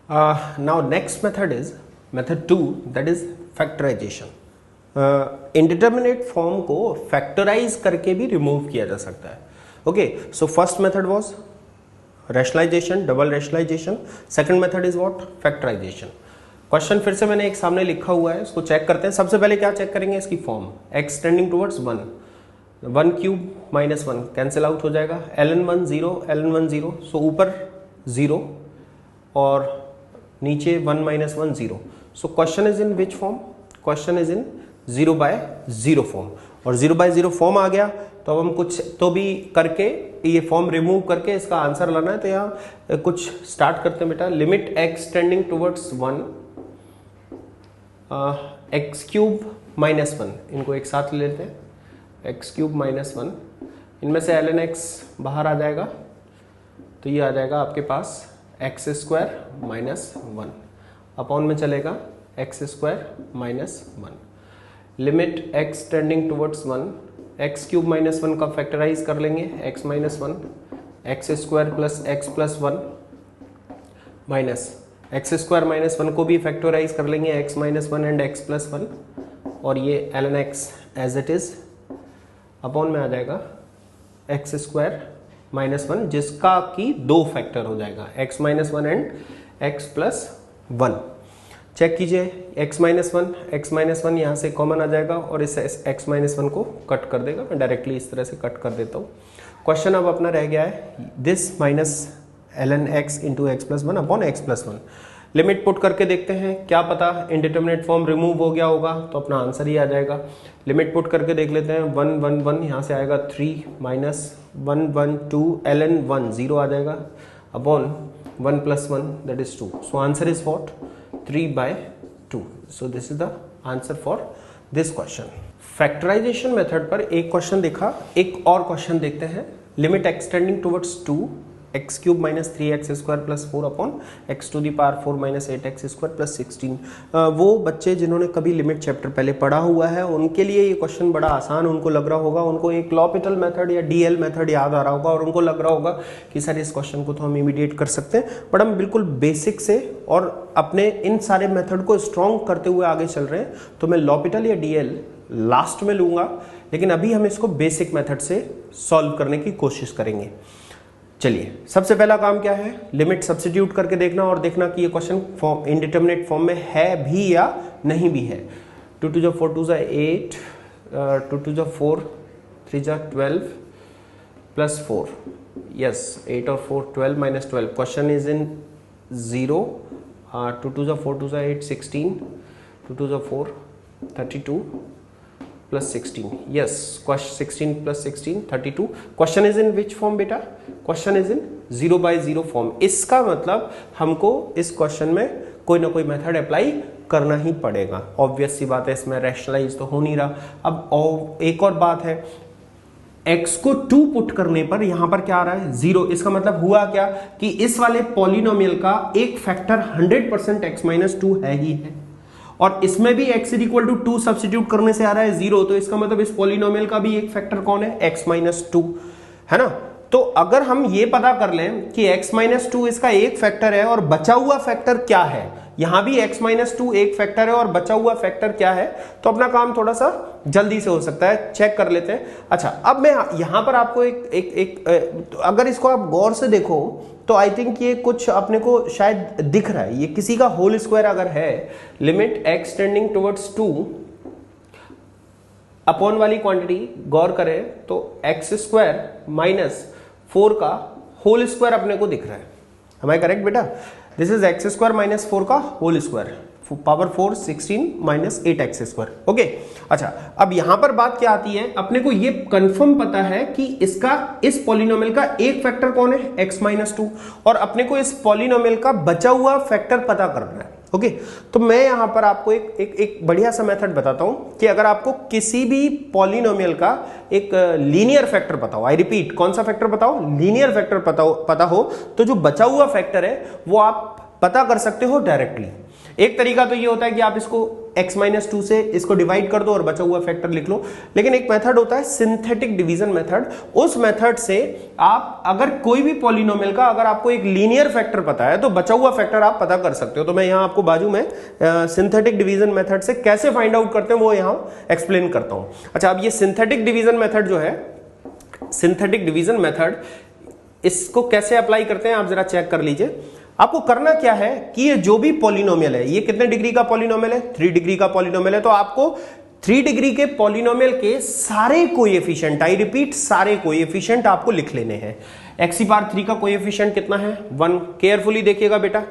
Now next method is method 2, that is factorization. Indeterminate form को factorise करके भी remove किया जा सकता है. Okay, so first method was rationalisation, double rationalisation. Second method is what? Factorisation. Question फिर से मैंने एक सामने लिखा हुआ है, इसको चेक करते हैं. सबसे पहले क्या चेक करेंगे? इसकी form. x tending towards 1, 1 cube minus 1 cancel out हो जाएगा. ln1 0, ln1 0, सो ऊपर 0 और नीचे 1 minus 1 0. So question is in which form? Question is in 0/0 form. और 0/0 फॉर्म आ गया तो अब हम कुछ तो भी करके ये फॉर्म रिमूव करके इसका आंसर लाना है. तो यहाँ कुछ स्टार्ट करते हैं बेटा. Limit x tending towards 1, x cube minus 1, इनको एक साथ ले लेते हैं. x क्यूब माइनस 1, इनमें से ln x बाहर आ जाएगा तो ये आ जाएगा आपके पास x स्क्वायर माइनस 1 अपॉन में चलेगा x square minus 1. Limit x tending towards 1, x cube minus 1 का फैक्टराइज कर लेंगे x minus 1, x square plus x plus 1 minus x square minus 1 को भी फैक्टराइज कर लेंगे x minus 1 and x plus 1, और ये ln x as it is upon में आ जाएगा x स्क्वायर माइनस 1 जिसका कि 2 फैक्टर हो जाएगा x minus 1 and x plus 1. Check कीजिए. x माइनस 1 यहाँ से कॉमन आ जाएगा और इस x माइनस 1 को कट कर देगा. मैं डायरेक्टली इस तरह से कट कर देता हूँ. क्वेश्चन अब अपना रह गया है this minus ln x into x plus 1 upon x plus 1. Limit put करके देखते हैं, क्या पता इंडिटरमिनेट फॉर्म रिमूव हो गया होगा तो अपना आंसर ही आ जाएगा. लिमिट पुट करके देख लेते हैं. 1 1 1 यहाँ से आएगा 3 माइनस 1 1 2 ln 1 0 आ जाएगा upon 1 plus 1 that is 2. So answer is what? 3/2. So this is the answer for this question. Factorisation method पर एक क्वेश्चन देखा, एक और क्वेश्चन देखते हैं. Limit x tending towards 2, x cube minus 3x square plus 4 upon x to the power 4 minus 8x square plus 16. वो बच्चे जिन्होंने कभी लिमिट चैप्टर पहले पढ़ा हुआ है उनके लिए ये क्वेश्चन बड़ा आसान उनको लग रहा होगा. उनको एक लॉपिटल मेथड या डीएल मेथड याद आ रहा होगा और उनको लग रहा होगा कि सर इस क्वेश्चन को तो हम इमीडिएट कर सकते हैं. बट हम बिल्कुल बेसिक से और अपने इन सारे मेथड को स्ट्रॉन्ग करते हुए आगे चल रहे हैं. तो मैं लॉपिटल या डीएल लास्ट में लूंगा, लेकिन अभी हम इसको बेसिक मेथड से सॉल्व करने की कोशिश करेंगे. चलिए, सबसे पहला काम क्या है? लिमिट सब्स्टिट्यूट करके देखना और देखना कि ये क्वेश्चन फॉर्म इनडिटरमिनेट फॉर्म में है भी या नहीं भी है. 2 2 4 2 8, 2 2 4 3 12 प्लस 4. यस, 8 और 4 12 minus 12. Question is in 0. 2 2 4 2 8 16, 2 2 4 32 plus 16. Yes, 16 plus 16 32. Question is in which form बेटा? Question is in 0/0 form. इसका मतलब हमको इस क्वेश्चन में कोई ना कोई मेथड अप्लाई करना ही पड़ेगा. ऑब्वियस सी बात है, इसमें रैशनलाइज तो हो नहीं रहा. अब एक और बात है, x को 2 पुट करने पर यहां पर क्या आ रहा है? 0. इसका मतलब हुआ क्या कि इस वाले पॉलिनोमियल का एक फैक्टर 100% x माइनस 2 है ही है, और इसमें भी x इक्वल टू 2 सब्स्टिट्यूट करने से आ रहा है 0. तो इसका मतलब इस पॉलिनोमियल का भी एक फैक्टर कौन है? x माइनस 2 है ना. तो अगर हम ये पता कर लें कि x माइनस 2 इसका एक फैक्टर है और बचा हुआ फैक्टर क्या है, यहां भी x माइनस 2 एक फैक्टर है और बचा हुआ फैक्टर क्या है, तो अपना काम थोड़ा सा जल्दी से हो सकता है. चेक कर लेते हैं. अच्छा, अब मैं यहां पर आपको अगर इसको आप गौर से देखो तो आई थिंक ये कुछ अपने को शायद दिख रहा है. ये किसी का होल स्क्वायर अगर है, limit x tending towards 2 upon वाली क्वांटिटी गौर करें तो x स्क्वायर माइनस 4 का होल स्क्वायर अपने को दिख रहा है. am I करेक्ट बेटा? This is x square minus 4 का whole square, power 4 16 minus 8x square. Okay, अच्छा, अब यहां पर बात क्या आती है, अपने को ये कंफर्म पता है कि इसका इस पॉलिनोमियल का एक फैक्टर कौन है? x माइनस 2, और अपने को इस पॉलिनोमियल का बचा हुआ फैक्टर पता करना है. ओके, तो मैं यहां पर आपको एक बढ़िया सा मेथड बताता हूं कि अगर आपको किसी भी पॉलिनोमियल का एक लीनियर फैक्टर पता हो, आई रिपीट, कौन सा फैक्टर बताओ? लीनियर फैक्टर पता हो तो जो बचा हुआ फैक्टर है वो आप पता कर सकते हो डायरेक्टली. एक तरीका तो ये होता है कि आप इसको x-2 से इसको डिवाइड कर दो और बचा हुआ फैक्टर लिख लो। लेकिन एक मेथड होता है सिंथेटिक डिवीजन मेथड, उस मेथड से आप अगर कोई भी पॉलिनोमियल का अगर आपको एक लीनियर फैक्टर पता है तो बचा हुआ फैक्टर आप पता कर सकते हो। तो मैं यहां आपको बाजू में सिंथेटिक डिवीजन मेथड से कैसे फाइंड आउट करते हैं वो यहां एक्सप्लेन करता हूं। अच्छा, अब ये सिंथेटिक डिवीजन मेथड जो है, सिंथेटिक डिवीजन मेथड, इसको कैसे अप्लाई करते हैं आप जरा चेक कर लीजिए। आपको करना क्या है कि ये जो भी पॉलिनोमियल है, ये कितने डिग्री का पॉलिनोमियल है, 3 डिग्री का पॉलिनोमियल है, तो आपको 3 डिग्री के पॉलिनोमियल के सारे कोएफिशिएंट, आई रिपीट सारे कोएफिशिएंट आपको लिख लेने हैं। x की पावर 3 का कोएफिशिएंट कितना है, 1। केयरफुली देखिएगा बेटा,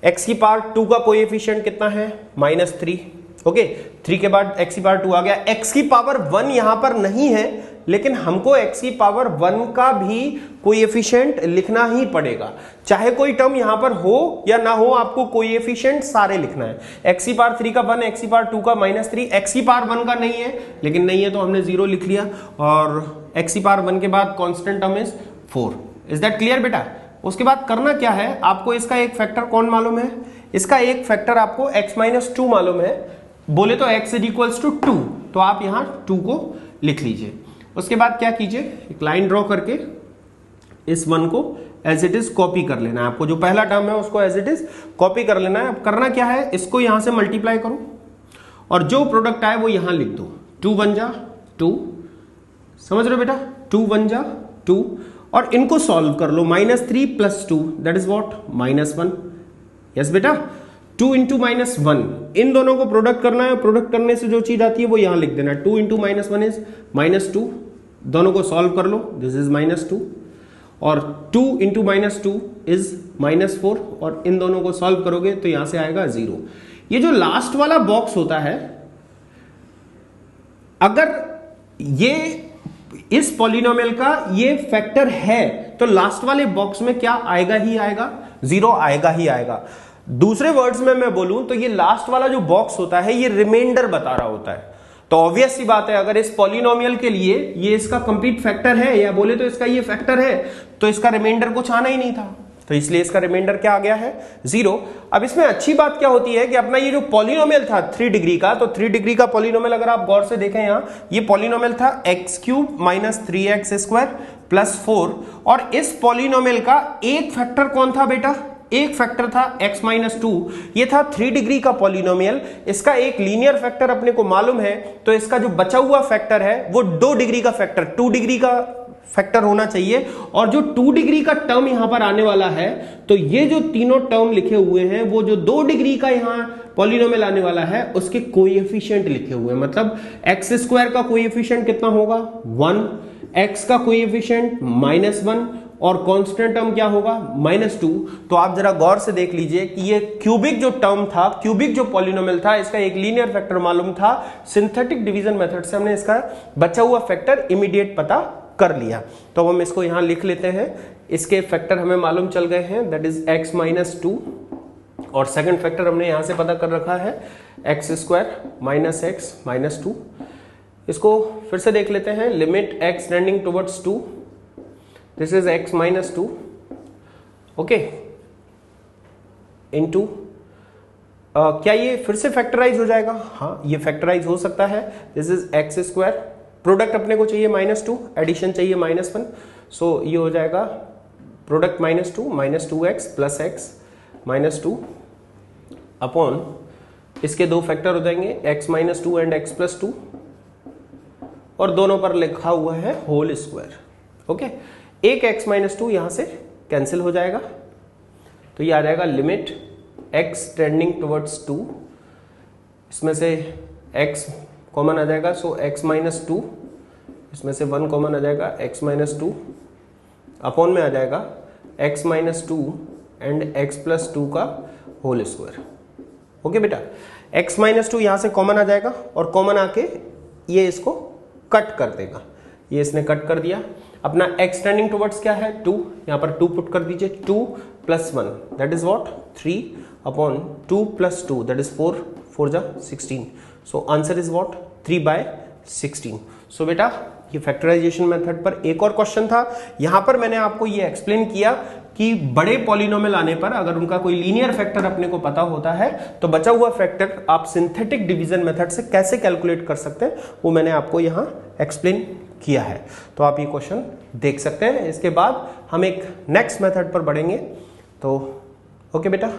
x की पावर 2 का कोएफिशिएंट कितना है, -3। ओके, 3 के बाद x की पावर 2 आ गया। x की पावर 1 यहां पर नहीं है, लेकिन हमको x की पावर 1 का भी कोएफिशिएंट लिखना ही पड़ेगा, चाहे कोई टर्म यहां पर हो या ना हो, आपको कोएफिशिएंट सारे लिखना है। x की पावर 3 का 1, x की पावर 2 का -3, x की पावर 1 का नहीं है, लेकिन नहीं है तो हमने 0 लिख लिया, और x की पावर 1 के बाद constant term is 4। Is that clear बेटा? उसके बाद करना क्या है, आपको इसका एक फैक्टर कौन मालूम है, इसका एक फैक्टर आपको x-2 मालूम है। बोले तो x = 2, तो आप यहां 2 को लिख लीजिए। उसके बाद क्या कीजिए, एक लाइन ड्रॉ करके इस 1 को एज इट इज कॉपी कर लेना है। आपको जो पहला टर्म है उसको एज इट इज कॉपी कर लेना है। अब करना क्या है, इसको यहां से मल्टीप्लाई करो और जो प्रोडक्ट आए वो यहां लिख दो। 2 1 जा 2, समझ रहे हो बेटा, 2 1 जा 2, और इनको सॉल्व कर लो। -3 + 2 दैट इज व्हाट, -1। यस बेटा, 2 × -1, इन दोनों को प्रोडक्ट करना है। प्रोडक्ट करने से जो चीज आती है वो यहां लिख देना। 2 × -1 इज -2, दोनों को सॉल्व कर लो, दिस इज -2, और 2 × -2 इज -4, और इन दोनों को सॉल्व करोगे तो यहां से आएगा 0। ये जो लास्ट वाला बॉक्स होता है, अगर ये इस पॉलिनोमियल का ये फैक्टर है तो लास्ट वाले बॉक्स में क्या आएगा ही आएगा, 0 आएगा ही आएगा। दूसरे वर्ड्स में मैं बोलूं तो ये लास्ट वाला जो बॉक्स होता है ये रिमाइंडर बता रहा होता है। तो ऑब्वियस सी बात है, अगर इस पॉलिनोमियल के लिए ये इसका कंप्लीट फैक्टर है, या बोले तो इसका ये फैक्टर है, तो इसका रिमाइंडर कुछ आना ही नहीं था, तो इसलिए इसका रिमाइंडर क्या आ गया है, 0। अब इसमें अच्छी बात क्या होती है कि अपना ये जो पॉलिनोमियल था 3 डिग्री का, तो 3 डिग्री का पॉलिनोमियल अगर आप गौर से देखें, यहां ये पॉलिनोमियल था x³ - 3x² + 4, और इस पॉलिनोमियल का एक फैक्टर कौन था बेटा, एक फैक्टर था x-2। ये था 3 डिग्री का पॉलिनोमियल, इसका एक लीनियर फैक्टर अपने को मालूम है, तो इसका जो बचा हुआ फैक्टर है वो 2 डिग्री का फैक्टर, 2 डिग्री का फैक्टर होना चाहिए। और जो 2 डिग्री का टर्म यहां पर आने वाला है, तो ये जो तीनों टर्म लिखे हुए हैं वो जो 2 डिग्री का यहां पॉलिनोमियल आने वाला है उसके कोएफिशिएंट लिखे हुए हैं। मतलब x² का कोएफिशिएंट कितना होगा, 1, x का कोएफिशिएंट -1, और कांस्टेंट टर्म क्या होगा, -2। तो आप जरा गौर से देख लीजिए कि ये क्यूबिक जो टर्म था, क्यूबिक जो पॉलिनोमियल था, इसका एक लीनियर फैक्टर मालूम था। सिंथेटिक डिवीजन मेथड से हमने इसका बचा हुआ फैक्टर इमीडिएट पता कर लिया। तो हम इसको यहां लिख लेते हैं, इसके फैक्टर हमें मालूम चल गए हैं, दैट इज x-2, और सेकंड फैक्टर हमने यहां से पता कर रखा है x² - x -2। इसको फिर से देख लेते हैं, limit x tending towards 2, this is x-2, okay, into क्या ये फिर से फैक्टराइज हो जाएगा, हाँ ये फैक्टराइज हो सकता है। दिस इज x², प्रोडक्ट अपने को चाहिए -2, एडिशन चाहिए -1, सो ये हो जाएगा प्रोडक्ट -2 -2x + x -2 अपॉन इसके दो फैक्टर हो जाएंगे x-2 एंड x + 2, और दोनों पर लिखा हुआ है होल स्क्वायर। ओके, एक x-2 यहां से कैंसिल हो जाएगा, तो ये आ जाएगा लिमिट x टेंडिंग टुवर्ड्स 2, इसमें से x कॉमन आ जाएगा, सो x-2, इसमें से 1 कॉमन आ जाएगा, x-2 अपॉन में आ जाएगा x-2 एंड x + 2 का होल स्क्वायर। ओके बेटा, x-2 यहां से कॉमन आ जाएगा, और कॉमन आके ये इसको कट कर देगा, ये इसने कट कर दिया। अपना x टेंडिंग टुवर्ड्स क्या है, 2, यहां पर 2 पुट कर दीजिए, 2 + 1 that is what, 3 upon 2 + 2 that is 4, 4 जा 16, सो आंसर इज व्हाट, 3/16। सो बेटा ये फैक्टराइजेशन मेथड पर एक और क्वेश्चन था। यहां पर मैंने आपको ये एक्सप्लेन किया कि बड़े पॉलिनोमियल आने पर अगर उनका कोई लीनियर फैक्टर अपने को पता होता है तो बचा हुआ फैक्टर आप सिंथेटिक डिवीजन मेथड से कैसे कैलकुलेट कर सकते हैं वो मैंने आपको यहां एक्सप्लेन किया है। तो आप ये क्वेश्चन देख सकते हैं। इसके बाद हम एक नेक्स्ट मेथड पर बढ़ेंगे। तो ओके बेटा।